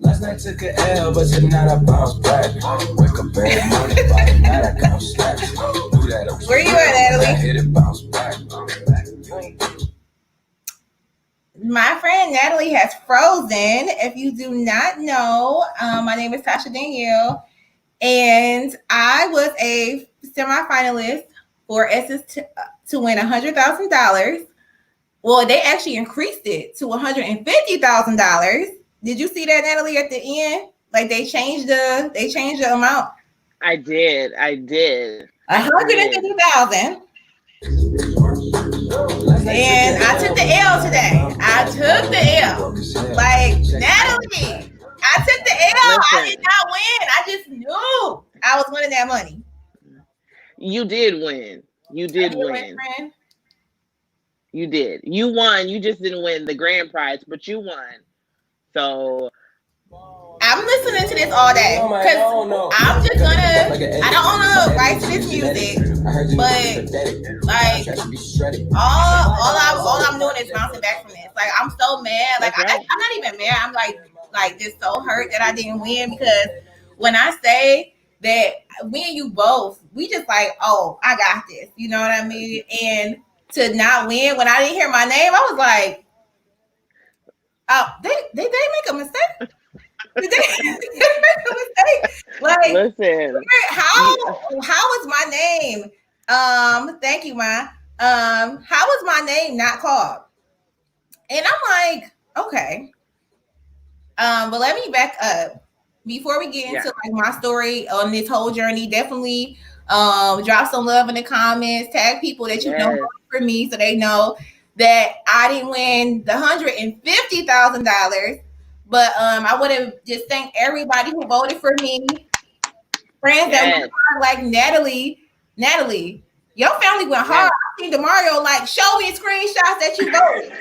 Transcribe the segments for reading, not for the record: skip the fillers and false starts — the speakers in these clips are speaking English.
Last night took a L, but tonight I bounce back. Wake up every morning, by the night I count stacks. Do that up. Where you at, Natalie? I hit it, bounce back. My friend Natalie has frozen. If you do not know, my name is Tasha Danielle, and I was a semifinalist for Essence to win $100,000. Well, they actually increased it to $150,000. Did you see that, Natalie, at the end? Like they changed the amount. I did. 150,000. And I took the L today. I took the L. Like, Natalie, I took the L. Listen. I did not win. I just knew I was winning that money. You did win. You did win. Friend. You did. You won. You just didn't win the grand prize, but you won. So I'm listening to this all day because I'm just gonna. I don't own the rights to this music, but like all I'm doing is bouncing back from this. Like I'm so mad. Like I'm not even mad. I'm like just so hurt that I didn't win, because when I say that me and you both, we just like, oh, I got this. You know what I mean? And to not win when I didn't hear my name, I was like, oh, they make a mistake. Did they make a mistake? Like, listen, how was my name? Thank you, Ma. How was my name not called? And I'm like, okay. But let me back up before we get into like my story on this whole journey. Definitely drop some love in the comments, tag people that you know for me so they know that I didn't win the $150,000. But I want to just thank everybody who voted for me. Friends that went hard, like Natalie, your family went hard. I seen DeMario like, show me screenshots that you voted.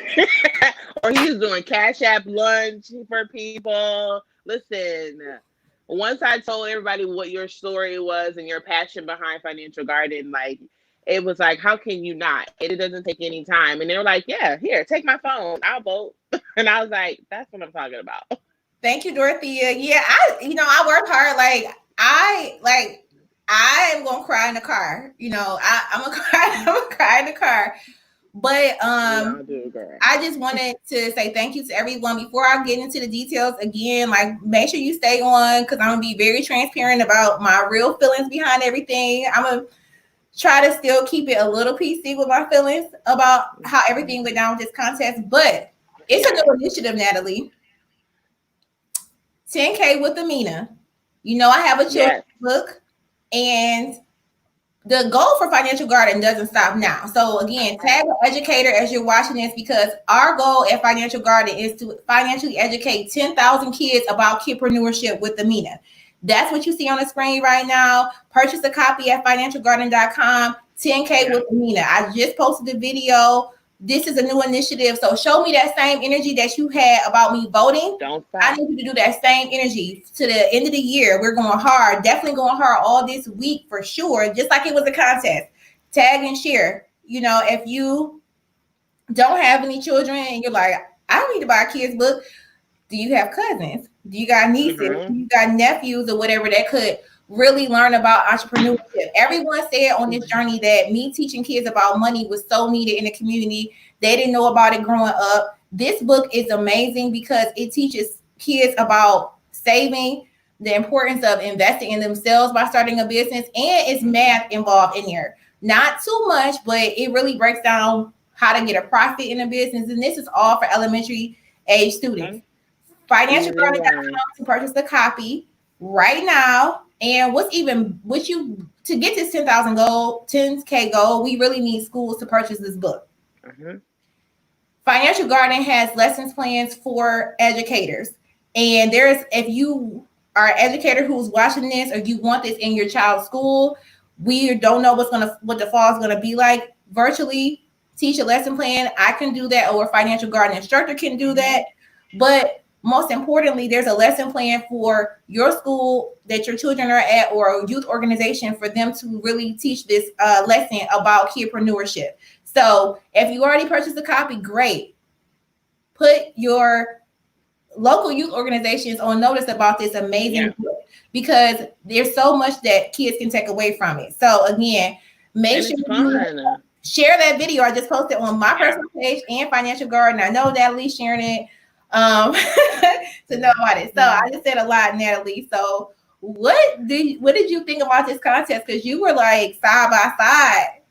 Or he was doing Cash App lunch for people. Listen, once I told everybody what your story was and your passion behind Financial Garden, like, it was like, how can you not? It doesn't take any time. And they were like, yeah, here, take my phone. I'll vote. And I was like, that's what I'm talking about. Thank you, Dorothea. Yeah, I worked hard. Like, I am gonna cry in the car. You know, I'm gonna cry in the car. But I just wanted to say thank you to everyone. Before I get into the details again, like, make sure you stay on, because I'm gonna be very transparent about my real feelings behind everything. I'm gonna try to still keep it a little PC with my feelings about how everything went down with this contest. But it's a new initiative, Natalie. 10K with Amina. You know, I have a children's book, and the goal for Financial Garden doesn't stop now. So again, tag an educator as you're watching this, because our goal at Financial Garden is to financially educate 10,000 kids about kidpreneurship with Amina. That's what you see on the screen right now. Purchase a copy at financialgarden.com. 10K with Amina. I just posted the video. This is a new initiative. So show me that same energy that you had about me voting. Don't stop. I need you to do that same energy to the end of the year. We're going hard. Definitely going hard all this week for sure. Just like it was a contest. Tag and share. You know, if you don't have any children and you're like, I don't need to buy a kid's book. Do you have cousins? Do you got nieces? Do you got nephews or whatever that could really learn about entrepreneurship? Everyone said on this journey that me teaching kids about money was so needed in the community. They didn't know about it growing up. This book is amazing because it teaches kids about saving, the importance of investing in themselves by starting a business, and it's math involved in there. Not too much, but it really breaks down how to get a profit in a business. And this is all for elementary age students. Financialgarden.com to purchase the copy right now. And to get this 10K goal, we really need schools to purchase this book. Financial Garden has lessons plans for educators. And if you are an educator who's watching this, or you want this in your child's school, we don't know what the fall is gonna be like. Virtually teach a lesson plan. I can do that, or a Financial Garden instructor can do that. But most importantly, there's a lesson plan for your school that your children are at, or a youth organization, for them to really teach this lesson about kidpreneurship. So if you already purchased a copy, great. Put your local youth organizations on notice about this amazing book, because there's so much that kids can take away from it. So again, make sure you share that video. I just posted on my personal page and Financial Garden. I know Natalie's sharing it to know about it. So I just said a lot, Natalie. So what did you think about this contest? Because you were like side by side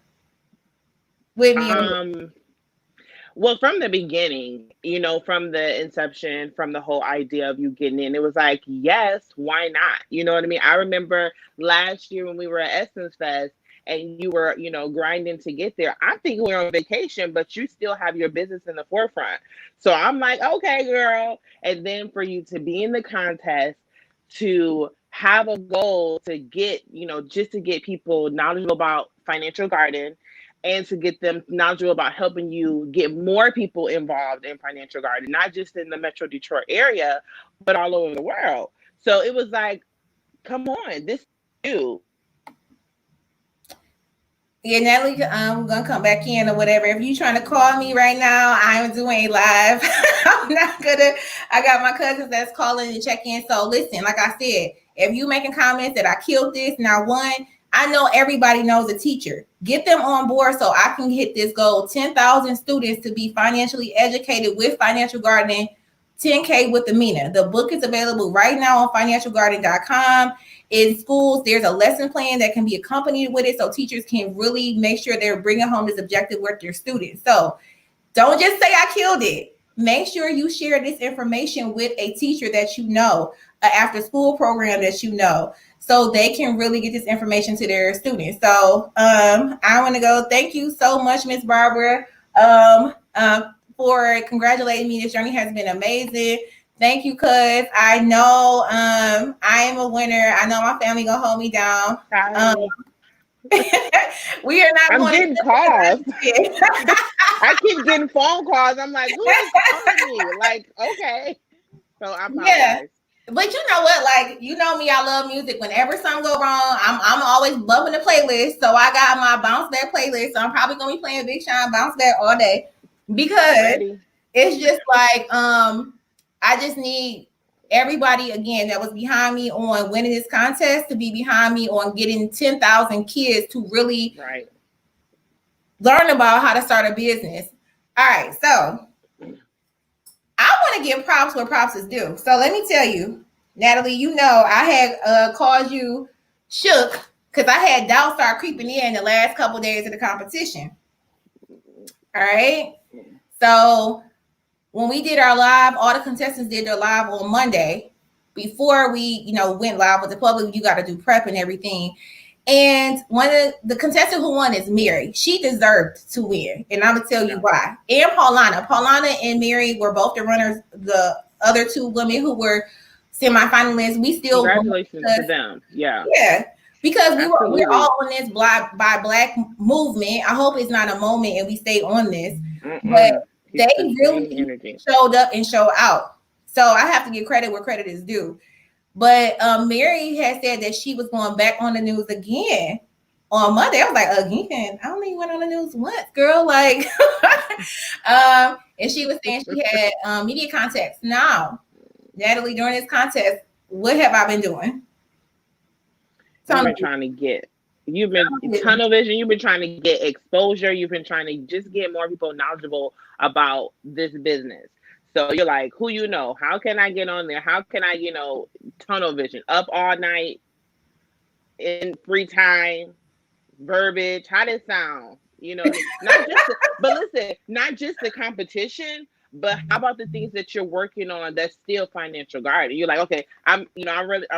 with me. Well, from the beginning, you know, from the inception, from the whole idea of you getting in, it was like, yes, why not? You know what I mean? I remember last year when we were at Essence Fest and you were, you know, grinding to get there. I think we were on vacation, but you still have your business in the forefront. So I'm like, okay, girl. And then for you to be in the contest, to have a goal to get, you know, just to get people knowledgeable about Financial Garden, and to get them knowledgeable about helping you get more people involved in Financial Garden, not just in the Metro Detroit area, but all over the world. So it was like, come on, this is you. Yeah, Natalie, I'm gonna come back in or whatever. If you trying to call me right now, I'm doing a live. I'm not gonna. I got my cousins that's calling and check in. So listen, like I said, if you making comments that I killed this, now one, I know everybody knows a teacher. Get them on board so I can hit this goal: 10,000 students to be financially educated with Financial Gardening. 10K with Amina. The book is available right now on financialgarden.com. In schools, there's a lesson plan that can be accompanied with it, so teachers can really make sure they're bringing home this objective with their students. So don't just say I killed it. Make sure you share this information with a teacher that you know, an after school program that you know, so they can really get this information to their students. So I want to go. Thank you so much, Miss Barbara, for congratulating me. This journey has been amazing. Thank you, cuz I know I am a winner. I know my family gonna hold me down. We are not. I'm getting calls. I keep getting phone calls. I'm like, who is calling me? Like, okay. So I apologize. Yeah. But you know what? Like, you know me, I love music. Whenever something go wrong, I'm always bumping the playlist. So I got my bounce back playlist. So I'm probably gonna be playing Big Sean bounce back all day, because it's just like I just need everybody again that was behind me on winning this contest to be behind me on getting 10,000 kids to really learn about how to start a business. All right, so I want to give props where props is due. So let me tell you, Natalie, you know I had caused you shook because I had doubt start creeping in the last couple of days of the competition. All right, so when we did our live, all the contestants did their live on Monday. Before we, you know, went live with the public, you got to do prep and everything. And one of the contestant who won is Mary. She deserved to win, and I'm gonna tell you why. And Paulana and Mary were both the runners. The other two women who were semifinalists, we still congratulations to them. Yeah, because we're all on this Black by Black movement. I hope it's not a moment and we stay on this, but they really showed up and showed out. So I have to give credit where credit is due. But Mary had said that she was going back on the news again on Monday. I was like, again? I only went on the news once, girl. Like, and she was saying she had media contacts. Now, Natalie, during this contest, what have I been doing? You've been trying to get. You've been tunnel vision. You've been trying to get exposure. You've been trying to just get more people knowledgeable about this business. So you're like, who you know? How can I get on there? How can I, you know, tunnel vision? Up all night in free time, verbiage. How does it sound? You know, not just. But listen, not just the competition, but how about the things that you're working on that's still Financial Garden? You're like, okay, I'm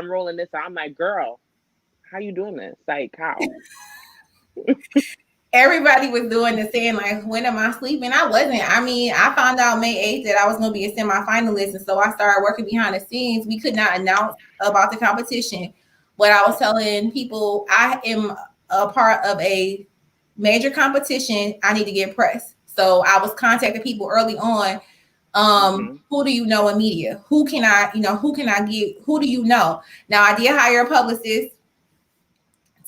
rolling this out. I'm like, girl, how you doing this? Like, how? Everybody was doing the same, like, when am I sleeping? I wasn't. I mean, I found out May 8th that I was going to be a semi-finalist, and so I started working behind the scenes. We could not announce about the competition, but I was telling people I am a part of a major competition. I need to get press. So I was contacting people early on. Who do you know in media? Who can I get? Who do you know? Now, I did hire a publicist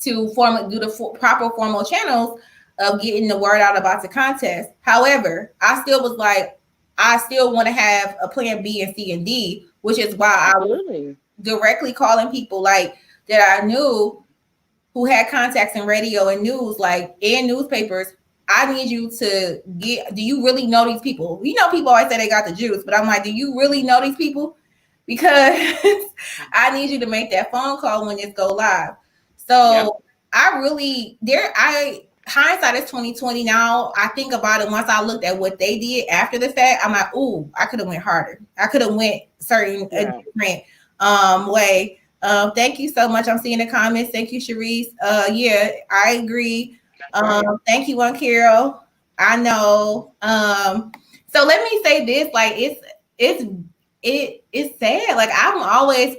to do the proper formal channels of getting the word out about the contest. However, I still was like, I still want to have a plan B and C and D, which is why I was directly calling people like that I knew who had contacts in radio and news, like in newspapers. I need you to get, do you really know these people? You know, people always say they got the juice, but I'm like, do you really know these people? Because I need you to make that phone call when this go live. So I really, hindsight is 2020 now. I think about it once I looked at what they did after the fact. I'm like, ooh, I could have went harder. I could have went a different way. Thank you so much. I'm seeing the comments. Thank you, Sharice. Yeah, I agree. Thank you, One Carol. I know. So let me say this: like, it's sad. Like, I'm always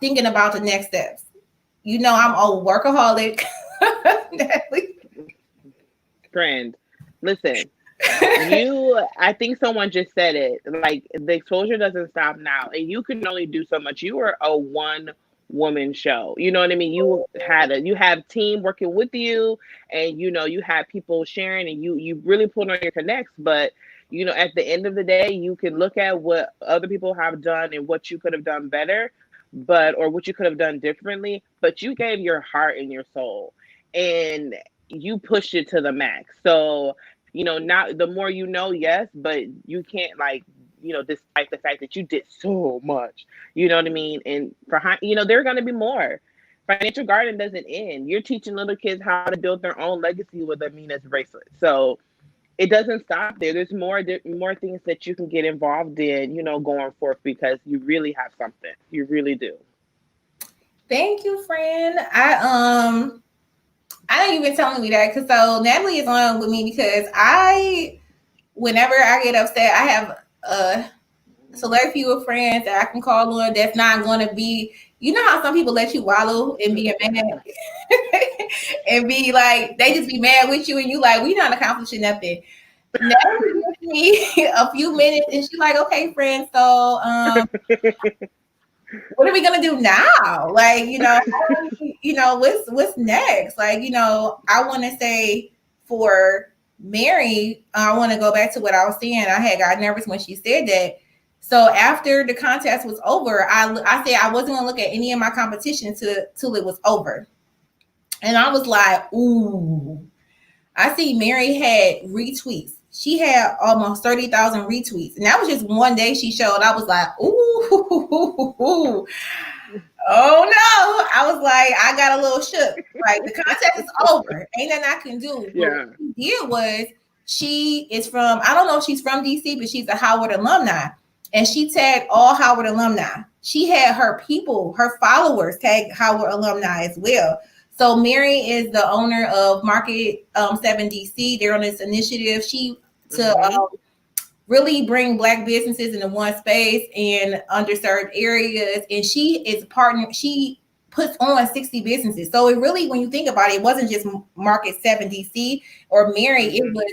thinking about the next steps. You know, I'm a workaholic. Friend, listen. I think someone just said it. Like, the exposure doesn't stop now, and you can only do so much. You are a one-woman show. You know what I mean? You have team working with you, and you have people sharing, and you really put on your connects. But at the end of the day, you can look at what other people have done and what you could have done better, or what you could have done differently. But you gave your heart and your soul, and you pushed it to the max. So now the more yes, but you can't despite the fact that you did so much, you know what I mean? And there are going to be more. Financial Garden doesn't end. You're teaching little kids how to build their own legacy with Amina's bracelet. So it doesn't stop there. There's more things that you can get involved in, going forth, because you really have something. You really do. Thank you, friend. I didn't even telling me that, because so Natalie is on with me because whenever I get upset, I have a select few of friends that I can call on that's not going to be, how some people let you wallow and be mad and be like, they just be mad with you and you like, we not accomplishing nothing. Natalie gives me a few minutes and she's like, okay, friend, so what are we gonna do now? Like, what's next? Like, I want to say for Mary, I want to go back to what I was saying. I had got nervous when she said that. So after the contest was over, I said I wasn't gonna look at any of my competition till it was over. And I was like, ooh, I see Mary had retweets. She had almost 30,000 retweets. And that was just one day she showed. I was like, ooh, oh no. I was like, I got a little shook. Like, the contest is over. Ain't nothing I can do. Yeah. What she did was, she is from, I don't know if she's from DC, but she's a Howard alumni. And she tagged all Howard alumni. She had her followers tag Howard alumni as well. So Mary is the owner of Market 7 DC. They're on this initiative. To really bring Black businesses into one space in underserved areas. And she is partner. She puts on 60 businesses. So it really, when you think about it, it wasn't just Market 7 DC or Mary. It was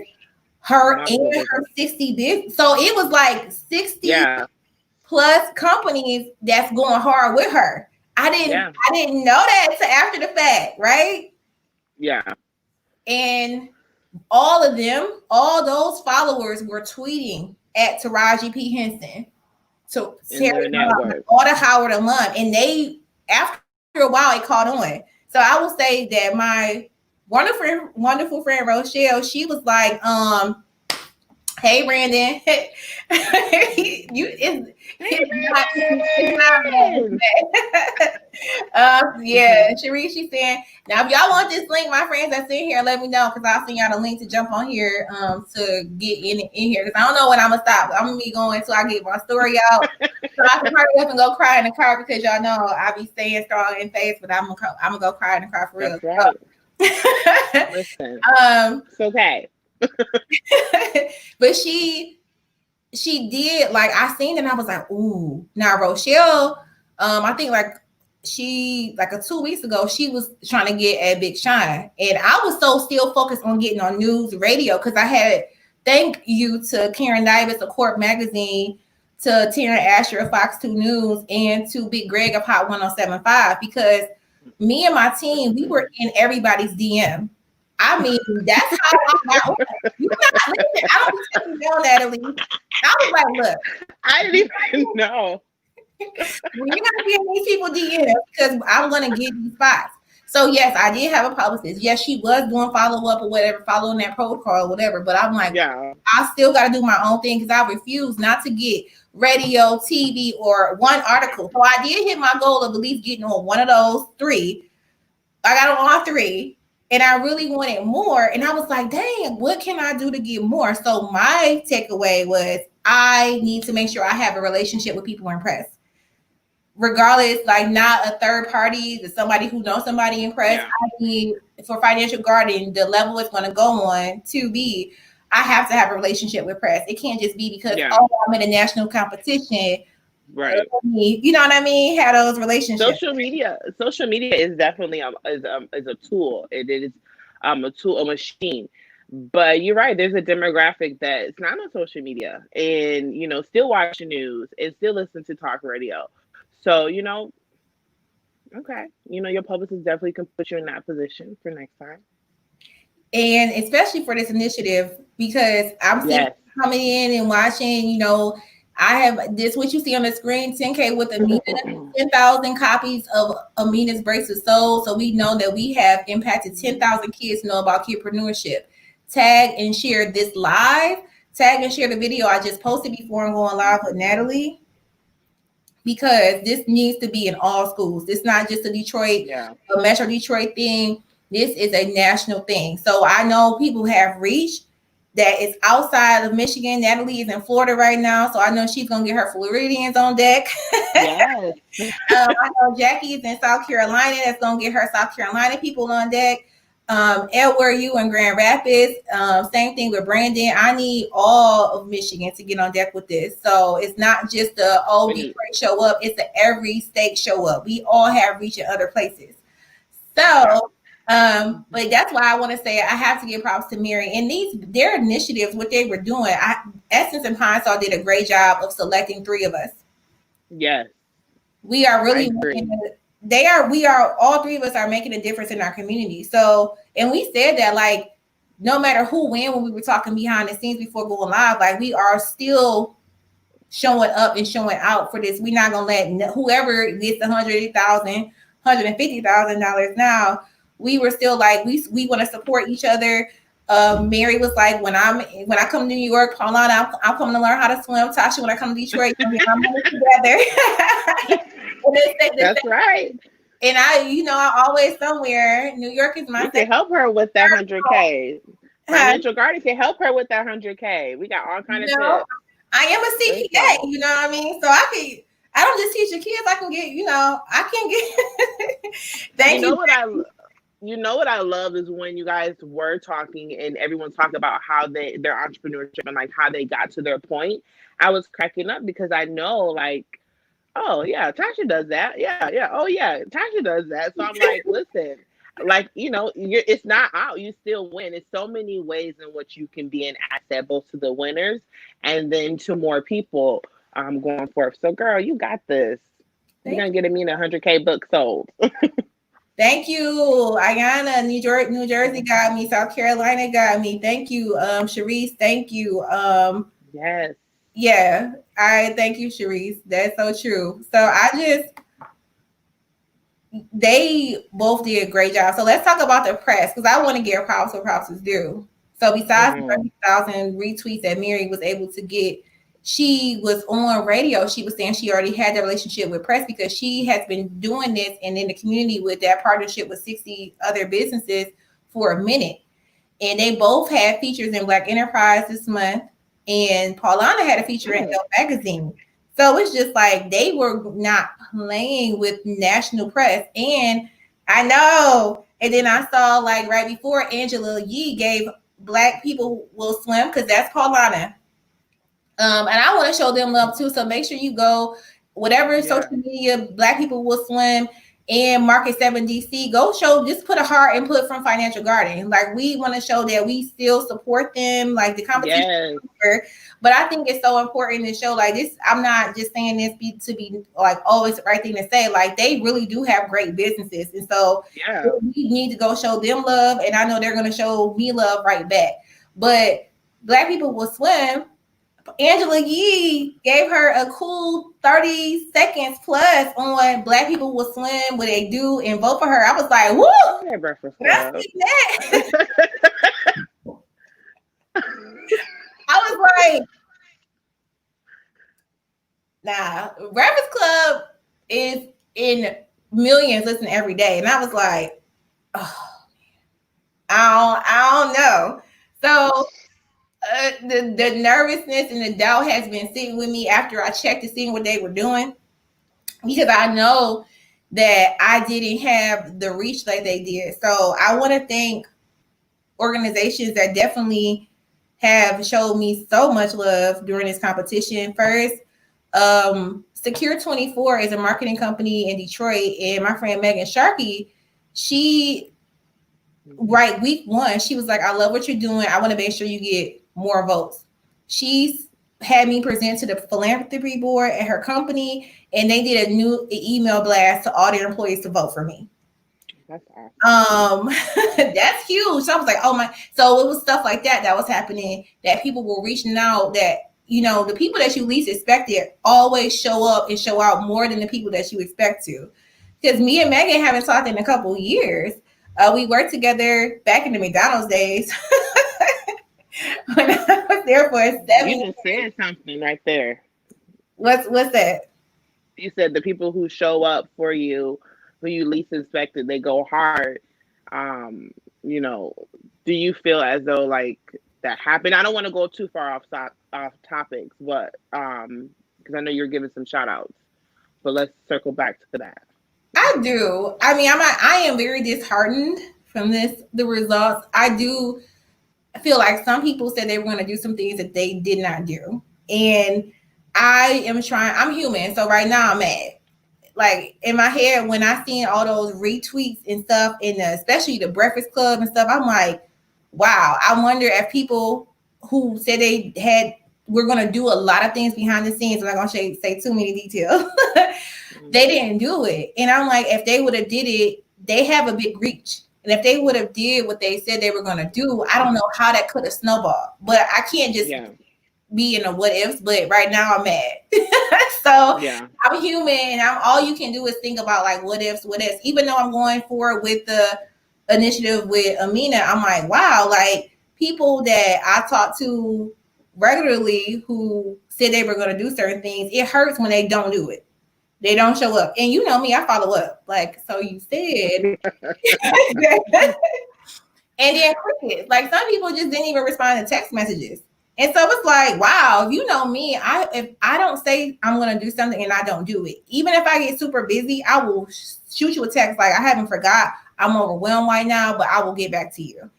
her and her 60 business. So it was like 60 plus companies that's going hard with her. I didn't know that until after the fact, right? Yeah. And all those followers were tweeting at Taraji P. Henson. So all the Howard alum. And they, after a while, it caught on. So I will say that my wonderful friend Rochelle, she was like, hey Brandon, yeah, Sharice, she's saying, now if y'all want this link, my friends that's in here, let me know, because I'll send y'all the link to jump on here to get in here, because I don't know when I'm gonna stop. I'm gonna be going until I get my story out, so I can hurry up and go cry in the car, because y'all know I be staying strong in face, but I'm gonna go cry in the car for real. That's right. Listen, it's okay. But she did, like, I seen it and I was like, ooh. Now Rochelle, I think like 2 weeks ago, she was trying to get at Big Shine, and I was so still focused on getting on news radio, because I had, thank you to Karen Davis of Court Magazine, to Taryn Asher of Fox 2 News, and to Big Greg of Hot 107.5, because me and my team, we were in everybody's DM. I mean, that's how I got on. You not listen, I don't be taking down Natalie. I was like, look, I didn't even know. well, you're gonna be in these people DMs because I'm gonna get these spots. So yes, I did have a publicist. Yes, she was doing follow up or whatever, following that protocol or whatever. But I'm like, Yeah. I still got to do my own thing because I refuse not to get radio, TV, or one article. So I did hit my goal of at least getting on one of those three. I got on all three, and I really wanted more. And I was like, dang, what can I do to get more? So my takeaway was I need to make sure I have a relationship with people in press. Regardless, like not a third party, to somebody who knows somebody in press. Yeah. I mean, for financial guarding, the level it's going to go on to be, I have to have a relationship with press. It can't just be because, oh, I'm in a national competition. Right. You know what I mean? Have those relationships. Social media is definitely is a tool. It is a tool, a machine. But you're right. There's a demographic that it's not on social media, and still watch the news and still listen to talk radio. So okay, your publicist definitely can put you in that position for next time. And especially for this initiative, because I'm seeing coming in and watching, I have this, what you see on the screen, 10K with Amina, 10,000 copies of Amina's Bracelets sold. So we know that we have impacted 10,000 kids know about kidpreneurship. Tag and share this live. Tag and share the video I just posted before I'm going live with Natalie. Because this needs to be in all schools. This is not just a Detroit, a Metro Detroit thing. This is a national thing. So I know people have reach that is outside of Michigan. Natalie is in Florida right now, so I know she's gonna get her Floridians on deck. Yes. I know Jackie is in South Carolina. That's gonna get her South Carolina people on deck. Edward, you in Grand Rapids. Same thing with Brandon. I need all of Michigan to get on deck with this. So it's not just the Detroit show up. It's every state show up. We all have reach in other places. So, but that's why I want to say I have to give props to Mary and their initiatives. What they were doing. Essence and Pine Sol did a great job of selecting 3 of us. Yes, we are really. We are all 3 of us are making a difference in our community. So, and we said that like no matter who win, when we were talking behind the scenes before going live, like we are still showing up and showing out for this. We're not gonna let whoever gets $100,000, $150,000 now. We were still like we want to support each other. Mary was like, when I come to New York, Paulana, I'm coming to learn how to swim. Tasha, when I come to Detroit, I'm together. That's right. And I always somewhere. New York is my. You can help her with that 100K. Financial Guardian can help her with that 100K. We got all kinds of tips. I am a CPA. You know what I mean? So I don't just teach the kids. I can get. I can get. Thank you. What I love is when you guys were talking and everyone talked about how their entrepreneurship and like how they got to their point. I was cracking up because I know like. Oh yeah, Tasha does that. Yeah. Oh yeah, Tasha does that. So I'm like, listen, like it's not out. You still win. It's so many ways in which you can be an asset, both to the winners and then to more people going forth. So, girl, you got this. You're gonna get Amina 100K book sold. Thank you, Ayana. New Jersey got me. South Carolina got me. Thank you, Sharice. Thank you. Yes. Yeah, I thank you, Sharice. That's so true. So they both did a great job. So let's talk about the press because I want to give props where props is due. So besides the 30,000 retweets that Mary was able to get, she was on radio. She was saying she already had the relationship with press because she has been doing this and in the community with that partnership with 60 other businesses for a minute. And they both had features in Black Enterprise this month. And Paulana had a feature in Elle magazine. So it's just like they were not playing with national press. And I know. And then I saw like right before Angela Yee gave Black People Will Swim because that's Paulana. And I want to show them love too. So make sure you go, whatever social media, Black People Will Swim. in Market 7 DC, go show, just put a heart and put from Financial Garden. Like, we want to show that we still support them. Like, the competition, yes. but I think it's so important to show, like, this. I'm not just saying this to be like always the right thing to say. Like, they really do have great businesses, and so we need to go show them love. And I know they're going to show me love right back. But Black People Will Swim, Angela Yee gave her a cool 30 seconds plus on Black People Will Swim, what they do, and vote for her. I was like, woo! Hey, Breakfast Club. That. I was like, nah, Breakfast Club is in millions listen every day. And I was like, oh, I don't know. So the nervousness and the doubt has been sitting with me after I checked to see what they were doing, because I know that I didn't have the reach like they did. So I want to thank organizations that definitely have showed me so much love during this competition. First, Secure 24 is a marketing company in Detroit, and my friend Megan Sharkey, she, right, week one, she was like, I love what you're doing. I want to make sure you get more votes. She's had me present to the philanthropy board at her company, and they did a new email blast to all their employees to vote for me. That's awesome. That's huge. So I was like, oh my. So it was stuff like that was happening, that people were reaching out, that, you know, the people that you least expected always show up and show out more than the people that you expect to. Because me and Megan haven't talked in a couple of years. We worked together back in the McDonald's days. When I was there for 7 years. You just said something right there. What's that? You said the people who show up for you, who you least expected, they go hard. You know, do you feel as though like that happened? I don't want to go too far off topics, but because I know you're giving some shout outs, but let's circle back to that. I do. I mean, I am very disheartened from the results. I do feel like some people said they were going to do some things that they did not do. And I am trying, I'm human. So right now I'm mad. Like, in my head, when I seen all those retweets and stuff, and especially the Breakfast Club and stuff, I'm like, wow, I wonder if people who said we're going to do a lot of things behind the scenes, I'm not going to say too many details, they didn't do it. And I'm like, if they would have did it, they have a big reach. And if they would have did what they said they were going to do, I don't know how that could have snowballed. But I can't just be in the what ifs. But right now I'm mad. So I'm human, and all you can do is think about like what ifs. Even though I'm going forward with the initiative with Amina, I'm like, wow, like people that I talk to regularly who said they were going to do certain things, it hurts when they don't do it. They don't show up. And you know me, I follow up. Like, so you said. And then crickets. Like, some people just didn't even respond to text messages. And so it's like, wow, you know me, if I don't say I'm going to do something and I don't do it, even if I get super busy, I will shoot you a text like, I haven't forgot. I'm overwhelmed right now, but I will get back to you.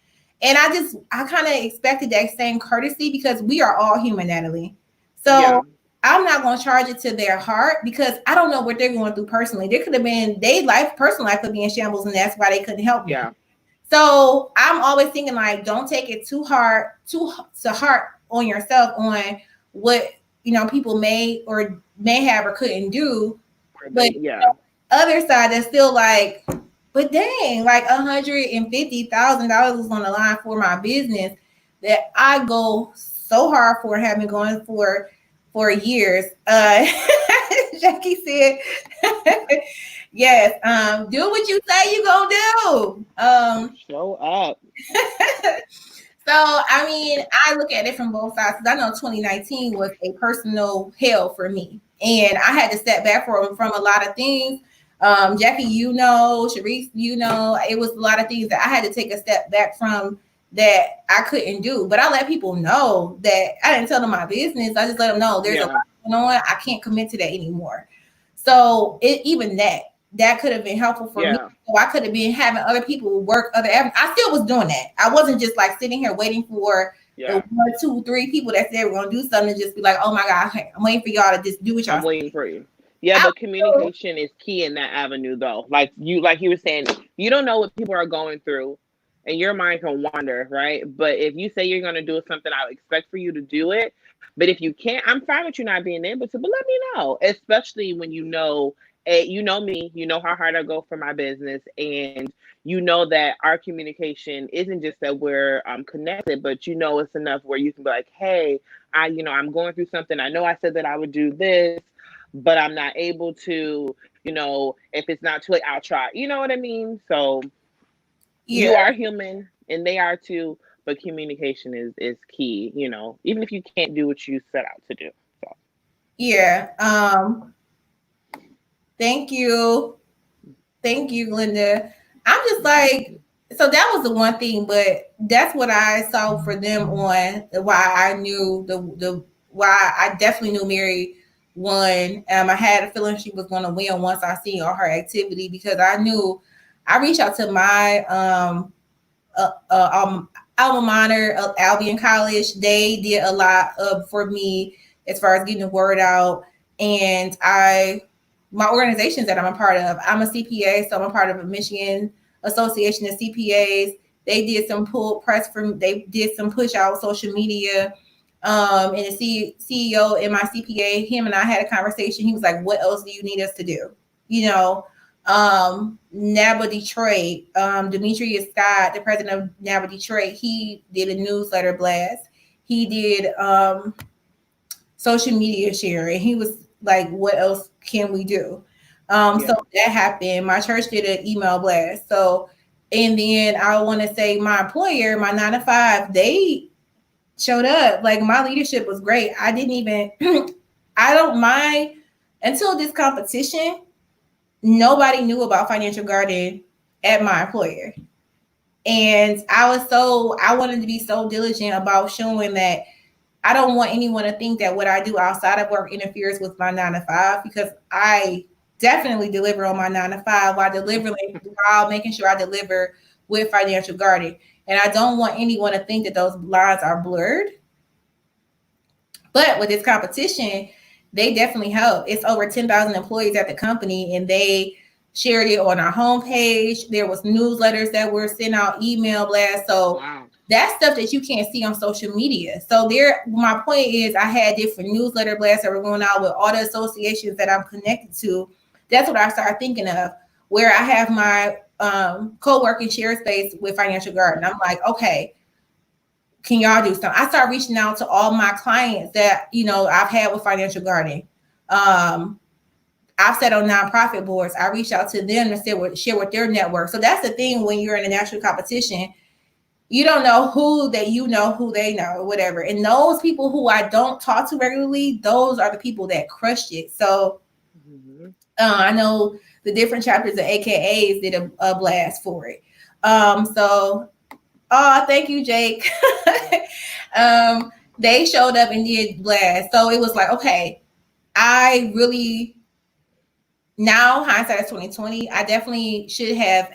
And I kind of expected that same courtesy, because we are all human, Natalie. So I'm not going to charge it to their heart, because I don't know what they're going through personally. There could have been personal life could be in shambles, and that's why they couldn't help me. So I'm always thinking, like, don't take it too hard on yourself on what, you know, people may have or couldn't do. But other side, that's still like, but dang, like $150,000 was on the line for my business that I go so hard for, have been going for years. Jackie said, yes, do what you say you gonna do. Show up. So, I mean, I look at it from both sides, because I know 2019 was a personal hell for me. And I had to step back from a lot of things. Jackie, you know, Sharice, you know, it was a lot of things that I had to take a step back from that I couldn't do. But I let people know that I didn't tell them my business. I just let them know there's a lot going on. I can't commit to that anymore. So even that could have been helpful for me. So I could have been having other people work other avenues. I still was doing that. I wasn't just like sitting here waiting for the 1, 2, 3 people that said we're going to do something and just be like, oh my God, I'm waiting for y'all to just do what y'all I'm waiting for you. Yeah, but communication is key in that avenue though. Like you were saying, you don't know what people are going through and your mind can wander, right? But if you say you're gonna do something, I would expect for you to do it. But if you can't, I'm fine with you not being able to, but let me know. Especially when you know me, you know how hard I go for my business, and you know that our communication isn't just that we're connected, but you know it's enough where you can be like, hey, I'm going through something. I know I said that I would do this, but I'm not able to, if it's not too late, I'll try. You know what I mean? So Yeah, you are human and they are too, but communication is key, even if you can't do what you set out to do. So yeah. Thank you. Thank you, Linda. I'm just like, so that was the one thing, but that's what I saw for them on why I knew the why I definitely knew Mary won. I had a feeling she was going to win once I seen all her activity because I knew I reached out to my alma mater, Albion College. They did a lot for me as far as getting the word out, and my organizations that I'm a part of. I'm a CPA, so I'm a part of a Michigan Association of CPAs. They did some they did some push out social media. And the CEO in my CPA, him and I had a conversation. He was like, "What else do you need us to do?" You know, NABA Detroit, Demetrius Scott, the president of NABA Detroit, he did a newsletter blast. He did social media sharing. He was like, what else can we do? So that happened. My church did an email blast. So, and then I want to say my employer, my 9 to 5, they showed up. Like my leadership was great. I didn't even, I don't mind until this competition. Nobody knew about Financial Garden at my employer. And I wanted to be so diligent about showing that I don't want anyone to think that what I do outside of work interferes with my 9 to 5 because I definitely deliver on my 9 to 5 while making sure I deliver with Financial Garden. And I don't want anyone to think that those lines are blurred. But with this competition, they definitely help. It's over 10,000 employees at the company, and they shared it on our homepage. There was newsletters that were sent out, email blasts. So wow. That's stuff that you can't see on social media. So my point is I had different newsletter blasts that were going out with all the associations that I'm connected to. That's what I started thinking of, where I have my co-working share space with Financial Garden. I'm like, okay, can y'all do something? I started reaching out to all my clients that, I've had with Financial Garden. I've sat on nonprofit boards. I reach out to them and share with their network. So that's the thing when you're in a national competition, you don't know who they know, or whatever. And those people who I don't talk to regularly, those are the people that crushed it. So I know the different chapters of AKAs did a blast for it. Thank you, Jake. They showed up and did blast. So it was like, okay, now hindsight is 2020. I definitely should have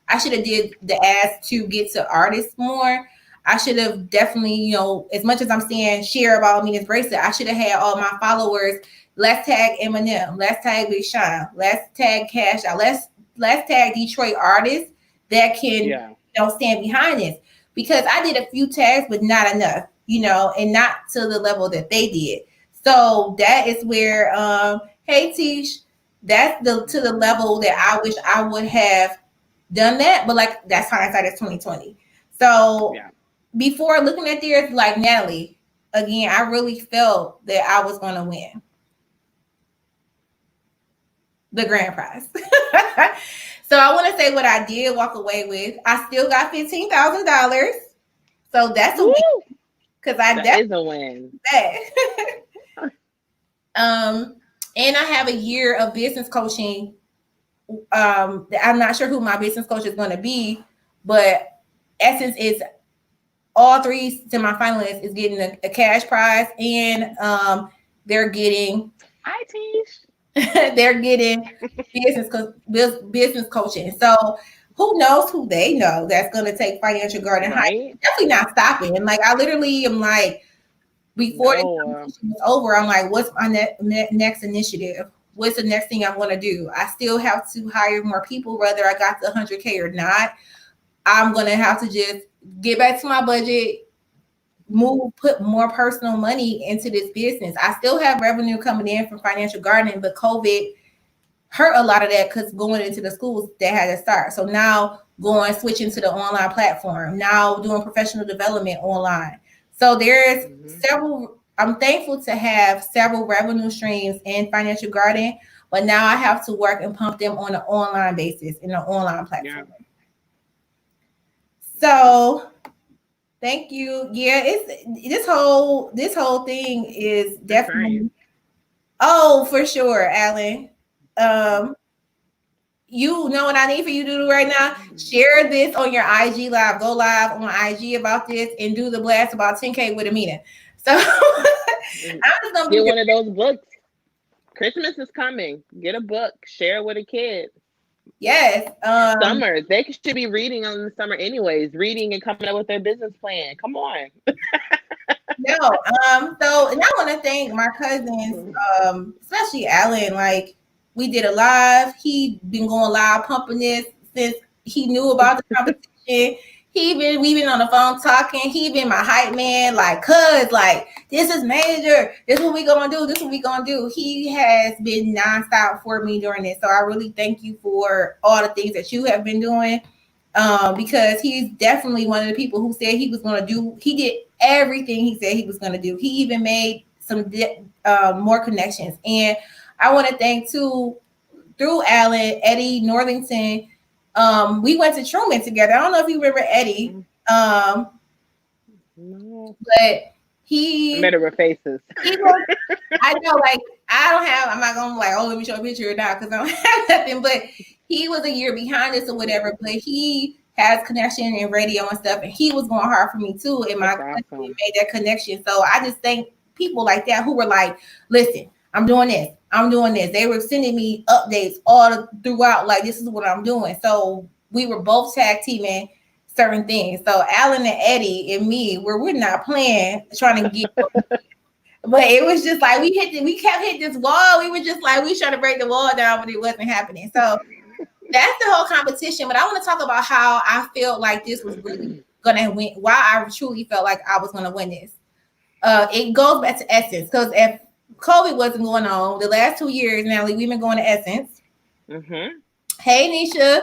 I should have did the ask to get to artists more. I should have definitely, as much as I'm saying share about Amina's bracelet, I should have had all my followers. Let's tag Eminem. Let's tag Big Sean. Let's tag Cash Out. Let's tag Detroit artists that can stand behind this. Because I did a few tags, but not enough, and not to the level that they did. So that is where, hey Tish, that's to the level that I wish I would have done that. But like that's hindsight is 2020. So before looking at theirs, like Natalie, again, I really felt that I was going to win the grand prize. So I want to say what I did walk away with. I still got $15,000. So that's a win. Because that is a win. And I have a year of business coaching. I'm not sure who my business coach is going to be, but Essence is all three semifinalists is getting a cash prize, and they're getting they're getting business coaching. So who knows who they know that's going to take Financial Garden high? Definitely not stopping. And like I literally am like, before the competition was over, I'm like, what's my next initiative? what's the next thing I'm going to do? I still have to hire more people, whether I got the 100K or not. I'm going to have to just get back to my budget, put more personal money into this business. I still have revenue coming in from financial gardening, but COVID hurt a lot of that because going into the schools that had to start. So now switching to the online platform, now doing professional development online. So there's several, I'm thankful to have several revenue streams in financial gardening, but now I have to work and pump them on an online basis in an online platform. Yeah. So thank you. Yeah, it's this whole thing is definitely right. Oh, for sure, Alan. You know what I need for you to do right now? Share this on your IG live. Go live on IG about this and do the blast about 10K with Amina. So I'm just gonna get one of those books. Christmas is coming. Get a book. Share with a kid. Yes. Summer. They should be reading on the summer anyways. Reading and coming up with their business plan. Come on. No. So, and I want to thank my cousins, especially Alan. Like, we did a live. He been going live pumping this since he knew about the competition. We've been on the phone talking. He been my hype man. Like, cuz, like, this is major. This is what we gonna do. This is what we gonna do. He has been nonstop for me during this. So I really thank you for all the things that you have been doing. Because he's definitely one of the people who said he was gonna do. He did everything he said he was gonna do. He even made some more connections. And I want to thank too, through Alan, Eddie Northington. We went to Truman together. I don't know if you remember Eddie. But I met her with faces. I know, like, I'm not gonna like, oh, let me show a picture now because I don't have nothing. But he was a year behind us or whatever. But he has connection in radio and stuff, and he was going hard for me too. And my cousin made that connection. So I just thank people like that who were like, listen, I'm doing this. I'm doing this. They were sending me updates all throughout, like, this is what I'm doing. So we were both tag teaming certain things. So Alan and Eddie and me, we're not playing, trying to get, but it was just like we kept hitting this wall. We were just like, we trying to break the wall down, but it wasn't happening. So that's the whole competition. But I want to talk about how I felt like this was really gonna win, why I truly felt like I was gonna win this. It goes back to Essence, because if COVID wasn't going on the last 2 years, Natalie, we've been going to Essence. Hey, Nisha.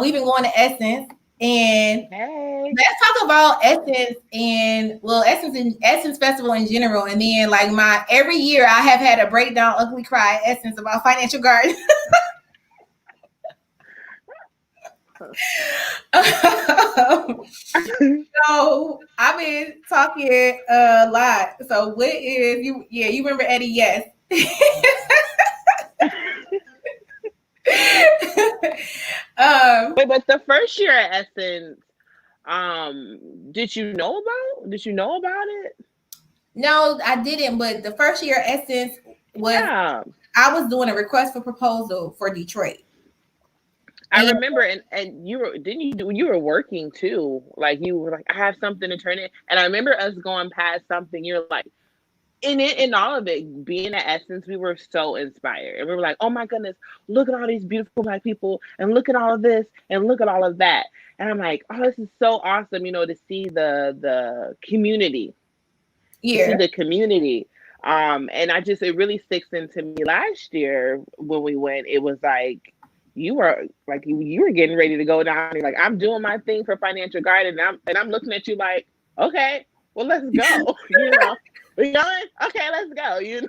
We've been going to Essence. And let's talk about Essence and Essence Festival in general. And then like every year I have had a breakdown, ugly cry at Essence about financial garden. So I've been talking a lot. So what is you? Yeah, you remember Eddie? Yes. But the first year at Essence, did you know about it? No, I didn't. But the first year at Essence was I was doing a request for proposal for Detroit. I remember, and you were working too. Like you were like, I have something to turn in. And I remember us going past something. You're like, in all of it, being at Essence, we were so inspired. And we were like, oh my goodness, look at all these beautiful Black people, and look at all of this, and look at all of that. And I'm like, oh, this is so awesome, to see the community. Yeah. To see the community. And it really sticks into me last year when we went. It was like, you were getting ready to go down. You're like, I'm doing my thing for financial garden, and I'm looking at you like, okay, well, let's go. We going? Okay, let's go. And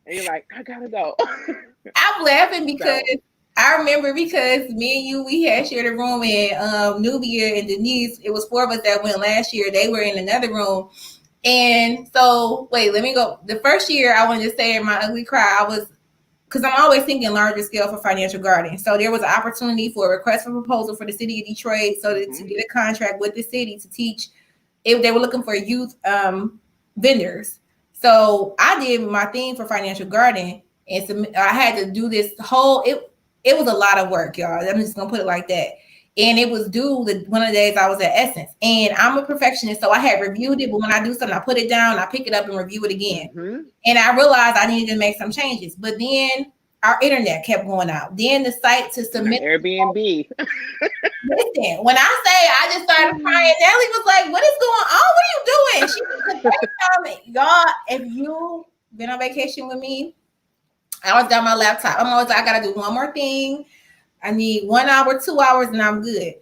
you're like, I gotta go. I'm laughing because I remember because me and you, we had shared a room, and Nubia and Denise, it was 4 of us that went last year. They were in another room. And so, wait, let me go. The first year, I wanted to say in my ugly cry, because I'm always thinking larger scale for financial gardening. So there was an opportunity for a request for proposal for the city of Detroit, so to get a contract with the city to teach. If they were looking for youth vendors. So I did my thing for financial gardening, and I had to do this whole. It was a lot of work, y'all. I'm just gonna put it like that. and it was due one of the days I was at Essence. And I'm a perfectionist, so I had reviewed it, but when I do something, I put it down, I pick it up and review it again. Mm-hmm. And I realized I needed to make some changes. But then our internet kept going out. Then the site to submit Airbnb. Listen, when I say I just started crying, Nelly was like, "What is going on? What are you doing?" She was y'all, if you been on vacation with me, I always got my laptop. I'm always like, I gotta do one more thing. I need 1 hour, 2 hours, and I'm good.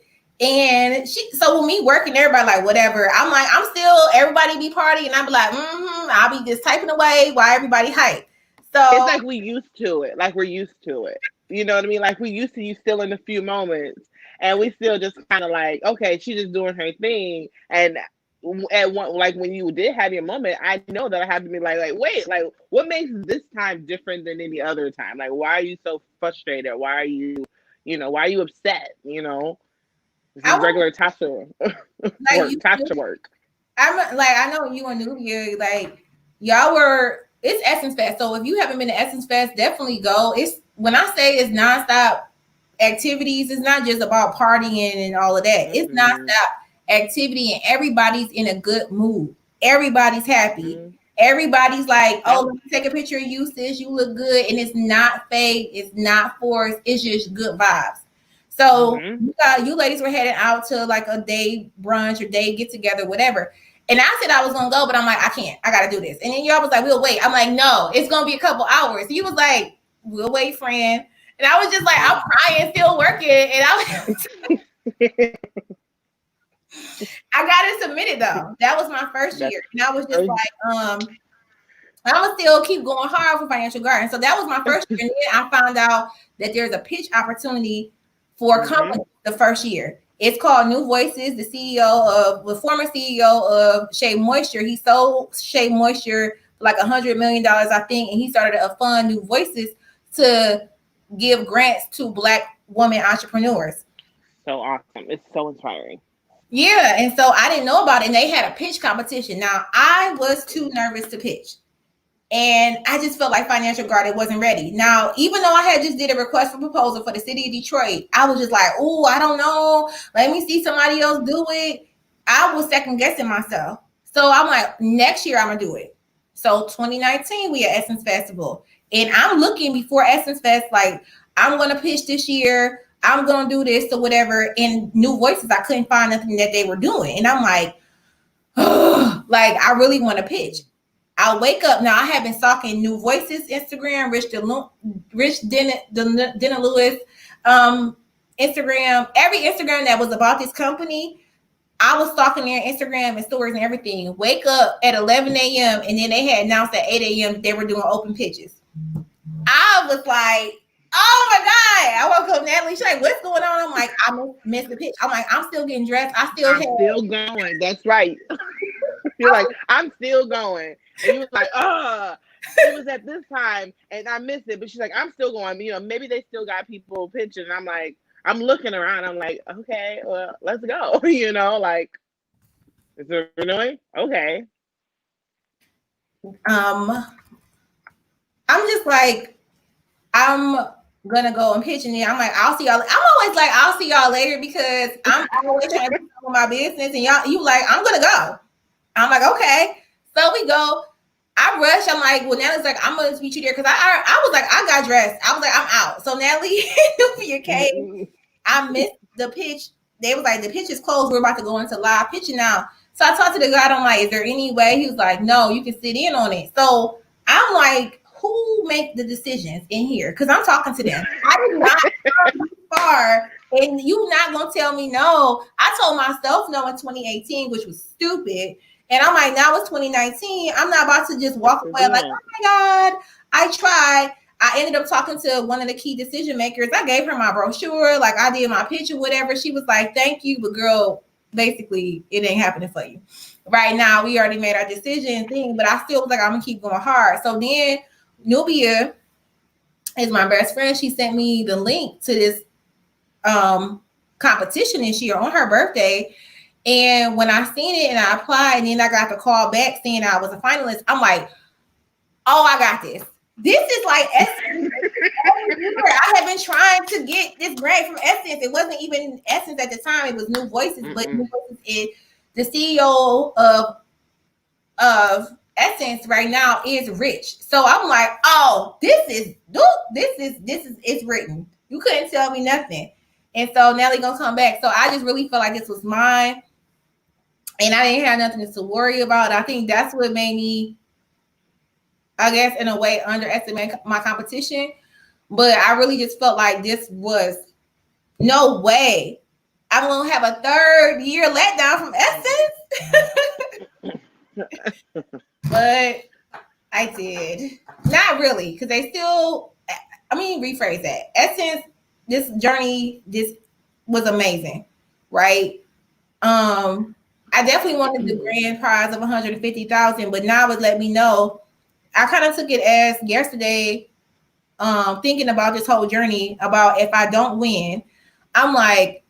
And so with me working, everybody like, whatever. I'm like, I'm still, everybody be partying, and I'm like, I'll be just typing away while everybody hype. So it's like we used to it. Like we're used to it. You know what I mean? Like we used to you still in a few moments, and we still just kind of like, okay, she's just doing her thing. And at one, like when you did have your moment, I know that I have to be like, wait, like what makes this time different than any other time? Like, why are you so frustrated? Why are you, why are you upset? This is regular Tasha work. I'm like, I know you and Nubia, like y'all were. It's Essence Fest, so if you haven't been to Essence Fest, definitely go. It's when I say it's nonstop activities, it's not just about partying and all of that. It's nonstop activity, and everybody's in a good mood. Everybody's happy. Everybody's like, oh, let me take a picture of you, sis. You look good, and it's not fake. It's not forced. It's just good vibes. So you ladies were heading out to like a day brunch or day get together, whatever. And I said I was gonna go, but I'm like, I can't. I gotta do this. And then y'all was like, we'll wait. I'm like, no, it's gonna be a couple hours. He was like, we'll wait, friend. And I was just like, I'm crying, still working. And I got it submitted though. That was my first year. And I was just like, I'm gonna still keep going hard for Financial Garden. So that was my first year. And then I found out that there's a pitch opportunity for a company the first year. It's called New Voices. The former CEO of Shea Moisture, he sold Shea Moisture for like $100 million, I think, and he started a fund, New Voices, to give grants to Black women entrepreneurs. So awesome! It's so inspiring. Yeah, and so I didn't know about it, and they had a pitch competition. Now I was too nervous to pitch. And I just felt like Financial Garden wasn't ready. Now, even though I had just did a request for proposal for the city of Detroit, I was just like, oh, I don't know. Let me see somebody else do it. I was second guessing myself. So I'm like, next year I'm going to do it. So 2019, we at Essence Festival. And I'm looking before Essence Fest, like, I'm going to pitch this year. I'm going to do this or whatever. And New Voices, I couldn't find nothing that they were doing. And I'm like, oh, like, I really want to pitch. I wake up now. I have been stalking New Voices Instagram, Rich Denna Lewis Instagram, every Instagram that was about this company. I was stalking their Instagram and stories and everything. Wake up at 11 a.m. and then they had announced at 8 a.m. that they were doing open pitches. I was like, oh my God. I woke up, Natalie. She's like, what's going on? I'm like, I missed the pitch. I'm like, I'm still getting dressed. I'm still going. That's right. You're like, I'm still going. And you was like, it was at this time and I missed it. But she's like, I'm still going. Maybe they still got people pitching. And I'm like, I'm looking around. I'm like, okay, well, let's go. Like, is there annoying? Okay. I'm just like, I'm gonna go and pitch, and then I'm like, I'll see y'all. I'm always like, I'll see y'all later because I'm always trying to do my business, and you like, I'm gonna go. I'm like, okay. So we go. I rush. I'm like, well, Natalie's like, I'm gonna meet you there because I was like, I got dressed. I was like, I'm out. So Natalie, I missed the pitch. They was like, the pitch is closed. We're about to go into live pitching now. So I talked to the guy. I'm like, is there any way? He was like, no, you can sit in on it. So I'm like, who make the decisions in here? Because I'm talking to them. I did not come far, and you not gonna tell me no. I told myself no in 2018, which was stupid. And I'm like, now it's 2019. I'm not about to just walk away like, oh my God, I tried. I ended up talking to one of the key decision makers. I gave her my brochure, like I did my pitch or whatever. She was like, thank you, but girl, basically it ain't happening for you. Right now, we already made our decision thing, but I still was like, I'm gonna keep going hard. So then Nubia is my best friend. She sent me the link to this competition this year on her birthday. And when I seen it and I applied, and then I got the call back saying I was a finalist, I'm like, oh, I got this. This is like every year. I have been even trying to get this grant from Essence. It wasn't even Essence at the time. It was New Voices, but New Voices is the CEO of Essence right now is rich. So I'm like, oh, this is it's written. You couldn't tell me nothing. And so Nelly gonna come back. So I just really felt like this was mine, and I didn't have nothing to worry about. I think that's what made me, I guess, in a way, underestimate my competition. But I really just felt like this was no way I'm gonna have a third year letdown from Essence. But I did. Not really, because they still, rephrase that. Essence, this journey, this was amazing, right? I definitely wanted the grand prize of $150,000, but now it let me know. I kind of took it as yesterday, thinking about this whole journey, about if I don't win, I'm like,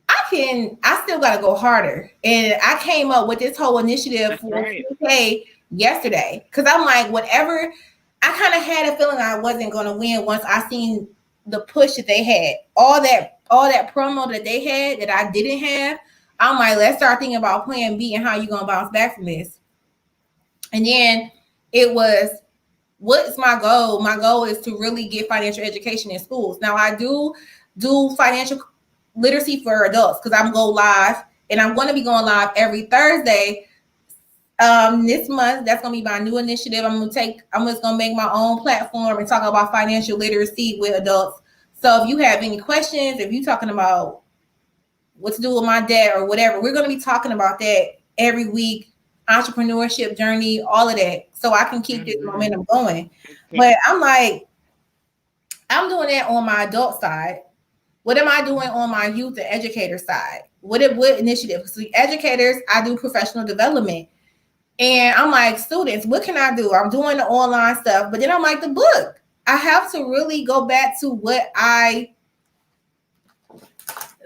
I still got to go harder. And I came up with this whole initiative for 2K yesterday. Because I'm like, whatever, I kind of had a feeling I wasn't going to win once I seen the push that they had. All that promo that they had that I didn't have. I'm like, let's start thinking about plan B and how you going to bounce back from this. And then it was, what's my goal? My goal is to really get financial education in schools. Now, I do financial literacy for adults because I'm go live, and I'm going to be going live every Thursday. This month, that's going to be my new initiative. I'm just going to make my own platform and talk about financial literacy with adults. So if you have any questions, if you're talking about what to do with my debt or whatever, we're going to be talking about that every week. Entrepreneurship journey, all of that, so I can keep this momentum going. But I'm like, I'm doing that on my adult side. What am I doing on my youth and educator side? What initiative? So educators, I do professional development. And I'm like, students, what can I do? I'm doing the online stuff, but then I'm like, the book. I have to really go back to what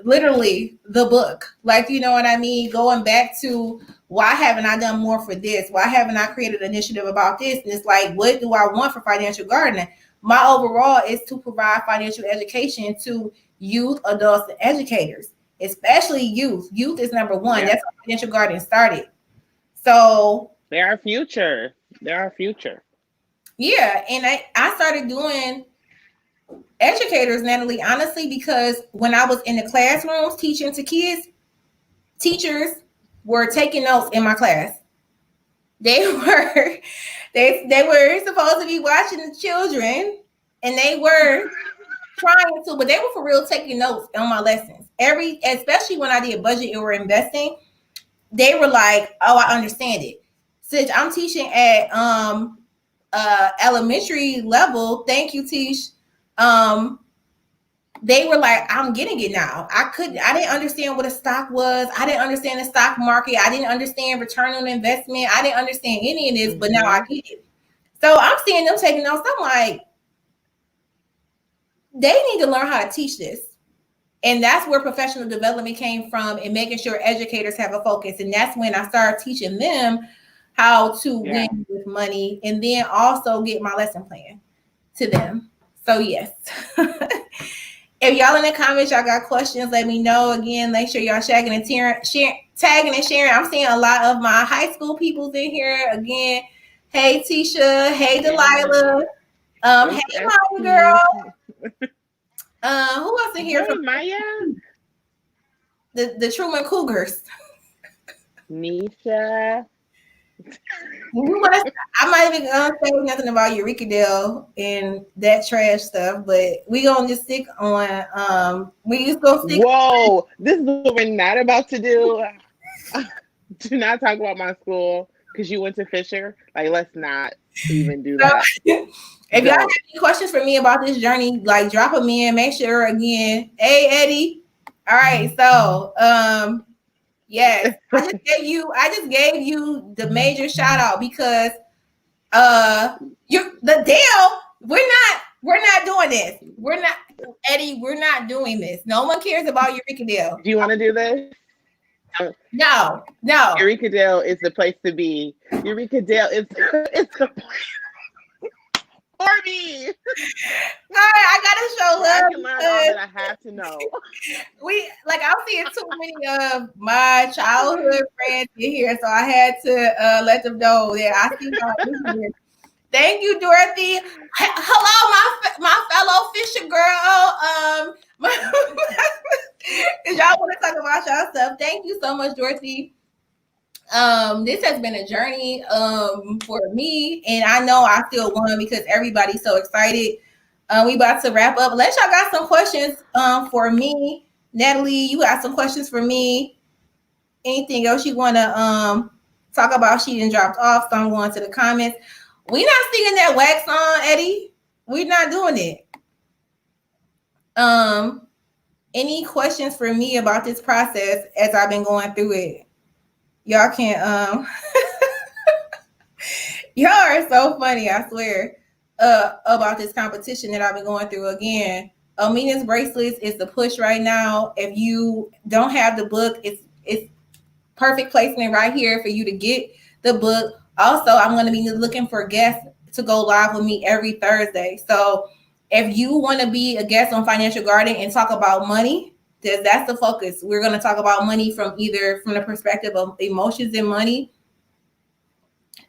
literally the book. Like, you know what I mean? Going back to, why haven't I done more for this? Why haven't I created an initiative about this? And it's like, what do I want for financial gardening? My overall is to provide financial education to youth, adults, and educators, especially youth. Youth is number one. Yeah. That's how financial gardening started. So they're our future. Yeah, and I started doing educators, Natalie, honestly, because when I was in the classrooms teaching to kids, teachers were taking notes in my class. They were supposed to be watching the children, and they were trying to, but they were for real taking notes on my lessons. Especially when I did budget or investing, they were like, "Oh, I understand it." Since I'm teaching at elementary level, thank you, Tish. They were like, I'm getting it now. I didn't understand what a stock was. I didn't understand the stock market. I didn't understand return on investment. I didn't understand any of this, but now I get it. So I'm seeing them taking notes. I'm like, they need to learn how to teach this. And that's where professional development came from, and making sure educators have a focus. And that's when I started teaching them how to win with money, and then also get my lesson plan to them. So yes. If y'all in the comments, y'all got questions, let me know. Again, make sure y'all tagging and sharing. I'm seeing a lot of my high school peoples in here. Again, hey Tisha, hey Delilah, hey Maya girl. Who else in here? Hey, Maya. The Truman Cougars. Nisha. I'm not even gonna say nothing about Eureka Dale and that trash stuff, but we gonna just stick on we just gonna stick. Whoa, this is what we're not about to do. Do not talk about my school because you went to Fisher. Like, let's not even do that. If y'all have any questions for me about this journey, like, drop them in. Make sure, again, hey Eddie. All right, so yes, I just gave you the major shout out because we're not doing this. Eddie, we're not doing this. No one cares about Eureka Dale. Do you want to do this? No. Eureka Dale is the place to be. Eureka Dale is the place for me. All right, I gotta show love I have to know. I'm seeing too many of my childhood friends in here, so I had to let them know that I see y'all in here. Thank you, Dorothy. Hello, my fellow Fisher girl. Cause y'all want to talk about y'all stuff. Thank you so much, Dorothy. This has been a journey for me, and I know I still won because everybody's so excited. We about to wrap up. Unless y'all got some questions for me. Natalie, you got some questions for me. Anything else you want to talk about? She done dropped off, so I'm going to the comments. We not singing that wax song, Eddie. We're not doing it. Any questions for me about this process as I've been going through it? Y'all can't y'all are so funny, I swear. About this competition that I've been going through again. Amina's Bracelets is the push right now. If you don't have the book, it's perfect placement right here for you to get the book. Also, I'm going to be looking for guests to go live with me every Thursday. So if you want to be a guest on Financial Garden and talk about money, that's the focus. We're going to talk about money from the perspective of emotions and money,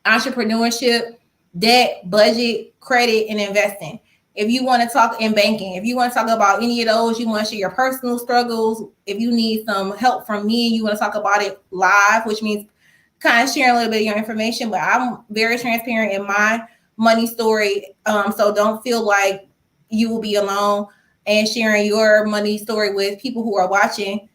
entrepreneurship, debt, budget, credit, and investing. If you want to talk in banking, if you want to talk about any of those, you want to share your personal struggles, if you need some help from me, you want to talk about it live, which means kind of sharing a little bit of your information, but I'm very transparent in my money story. So don't feel like you will be alone and sharing your money story with people who are watching.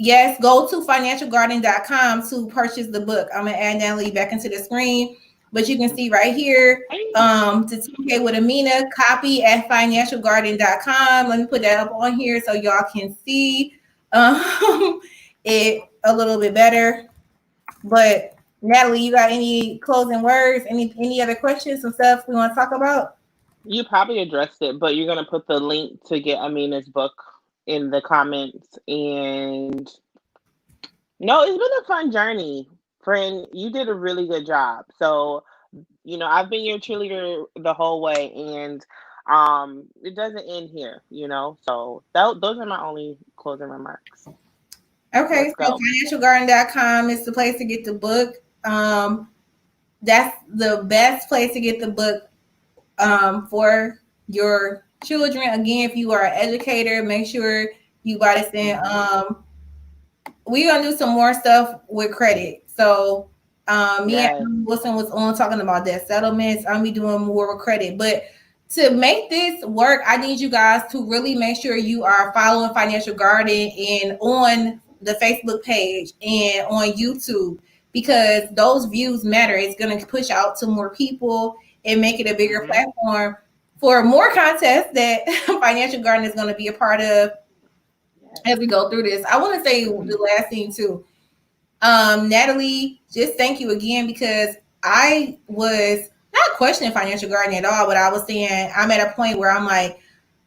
Yes, go to financialgarden.com to purchase the book. I'm going to add Natalie back into the screen, but you can see right here, to TK with Amina, copy at financialgarden.com. Let me put that up on here so y'all can see it a little bit better. But Natalie, you got any closing words? Any other questions, some stuff we want to talk about? You probably addressed it, but you're gonna put the link to get Amina's book in the comments. And no, it's been a fun journey, friend. You did a really good job. So, I've been your cheerleader the whole way, and it doesn't end here. So those are my only closing remarks. Okay, so financialgarden.com is the place to get the book. That's the best place to get the book for your children. Again, if you are an educator, make sure you buy this in. We're gonna do some more stuff with credit. So me and Wilson was on talking about that settlements. I'll be doing more with credit. But to make this work, I need you guys to really make sure you are following Financial Garden and on the Facebook page and on YouTube, because those views matter. It's going to push out to more people and make it a bigger platform for more contests that Financial Garden is going to be a part of as we go through this. I want to say the last thing too. Natalie, just thank you again, because I was not questioning Financial Garden at all, but I was saying I'm at a point where I'm like,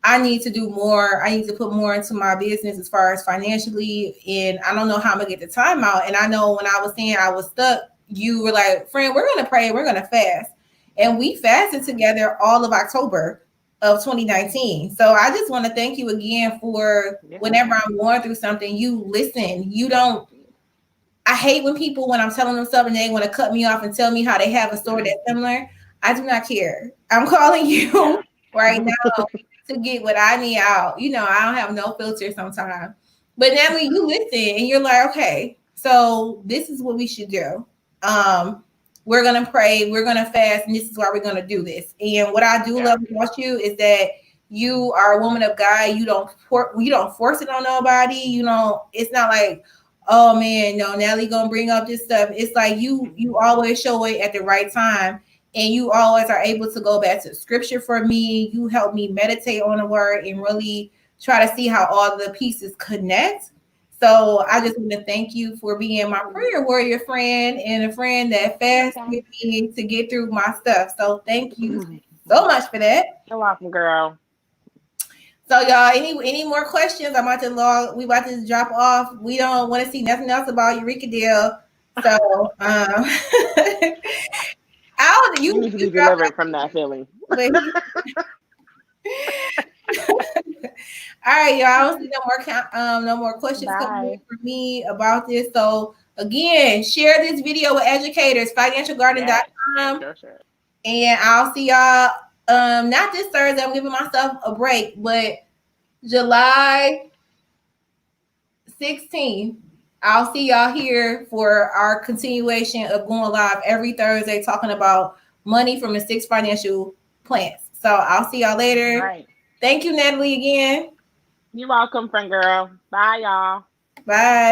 I need to do more. I need to put more into my business as far as financially, and I don't know how I'm gonna get the time out. And I know when I was saying I was stuck, you were like, friend, we're gonna pray, we're gonna fast. And we fasted together all of October of 2019. So I just want to thank you again for whenever I'm going through something, you listen. You don't. I hate when I'm telling them something, they want to cut me off and tell me how they have a story that's similar. I do not care. I'm calling you right now to get what I need out. I don't have no filter sometimes. But Natalie, you listen and you're like, okay, so this is what we should do. We're gonna pray, we're gonna fast, and this is why we're gonna do this. And what I do love about you is that you are a woman of God. You don't force it on nobody. It's not like, oh man, no, Natalie gonna bring up this stuff. It's like you always show it at the right time, and you always are able to go back to scripture for me. You help me meditate on the word and really try to see how all the pieces connect. So I just want to thank you for being my prayer warrior friend and a friend that fasts with me to get through my stuff. So thank you so much for that. You're welcome, girl. So y'all, any more questions? We about to drop off. We don't want to see nothing else about Eureka Deal. So you need to be delivered from that feeling. All right, y'all. I don't see no more questions coming in Bye. for me about this. So again, share this video with educators, Yes. financialgarden.com. Sure. And I'll see y'all not this Thursday. I'm giving myself a break, but July 16th. I'll see y'all here for our continuation of going live every Thursday talking about money from the 6 financial plans. So I'll see y'all later. Right. Thank you, Natalie, again. You're welcome, friend girl. Bye, y'all. Bye.